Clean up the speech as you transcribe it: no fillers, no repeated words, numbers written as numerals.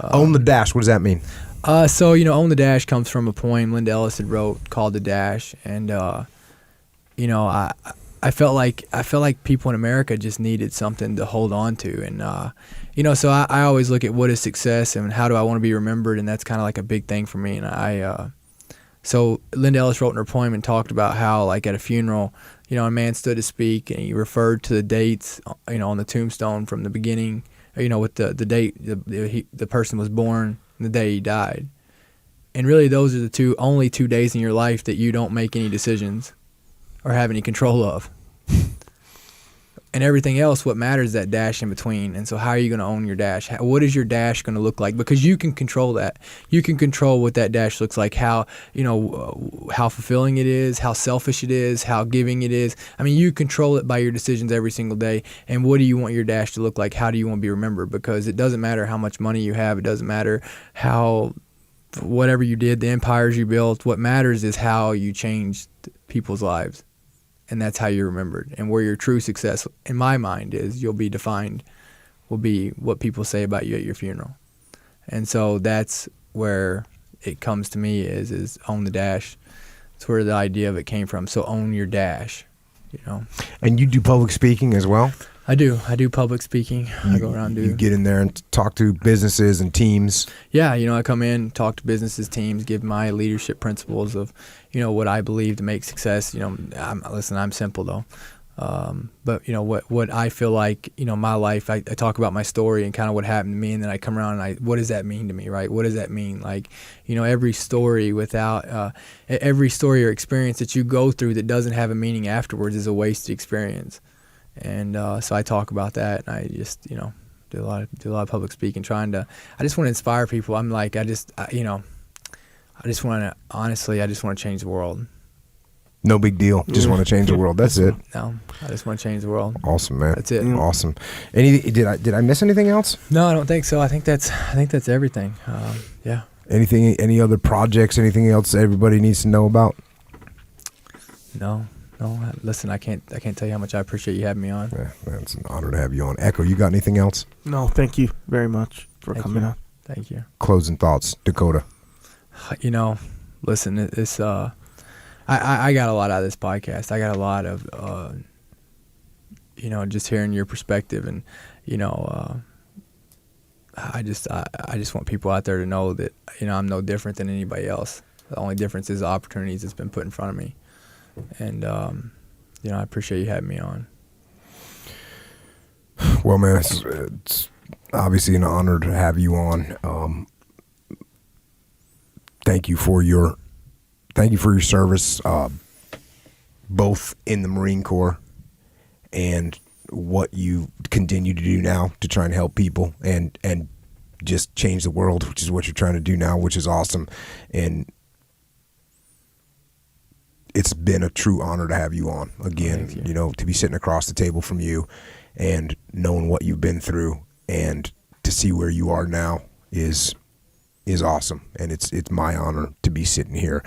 Own the dash. What does that mean? So Own the Dash comes from a poem Linda Ellis had wrote called The Dash, and I felt like people in America just needed something to hold on to, and so I always look at what is success and how do I want to be remembered, and that's kind of like a big thing for me. And so Linda Ellis wrote in her poem and talked about how, like, at a funeral, a man stood to speak and he referred to the dates, on the tombstone from the beginning, with the date the person was born and the day he died. And really, those are the only 2 days in your life that you don't make any decisions or have any control of. And everything else, what matters is that dash in between. And so how are you going to own your dash? What is your dash going to look like? Because you can control that. You can control what that dash looks like, how fulfilling it is, how selfish it is, how giving it is. I mean, you control it by your decisions every single day. And what do you want your dash to look like? How do you want to be remembered? Because it doesn't matter how much money you have. It doesn't matter whatever you did, the empires you built. What matters is how you changed people's lives. And that's how you're remembered. And where your true success, in my mind, is will be what people say about you at your funeral. And so that's where it comes to me is own the dash. It's where the idea of it came from. So own your dash, And you do public speaking as well? I do public speaking. I go around You get in there and talk to businesses and teams. Yeah, I come in, talk to businesses, teams, give my leadership principles of, what I believe to make success. I'm simple though. But what I feel like, my life, I talk about my story and kind of what happened to me, and then I come around and what does that mean to me, right? What does that mean? Like, every story every story or experience that you go through that doesn't have a meaning afterwards is a wasted experience. And so I talk about that, and I just do a lot of public speaking, I just want to inspire people. I'm like, I just want to change the world. No big deal. Just want to change the world. That's it. No, I just want to change the world. Awesome, man. That's it. Awesome. Did I miss anything else? No, I don't think so. I think that's everything. Yeah. Any other projects? Anything else everybody needs to know about? No. Listen, I can't tell you how much I appreciate you having me on. Yeah, man, it's an honor to have you on. Echo, you got anything else? No, thank you very much for coming on. Thank you. Closing thoughts, Dakota. Listen, it's I got a lot out of this podcast. I got a lot of just hearing your perspective, and I just want people out there to know that I'm no different than anybody else. The only difference is the opportunities that's been put in front of me. And, I appreciate you having me on. Well, man, it's obviously an honor to have you on. Thank you for your service, both in the Marine Corps and what you continue to do now to try and help people and just change the world, which is what you're trying to do now, which is awesome. And it's been a true honor to have you on again, to be sitting across the table from you and knowing what you've been through, and to see where you are now is awesome. And it's my honor to be sitting here.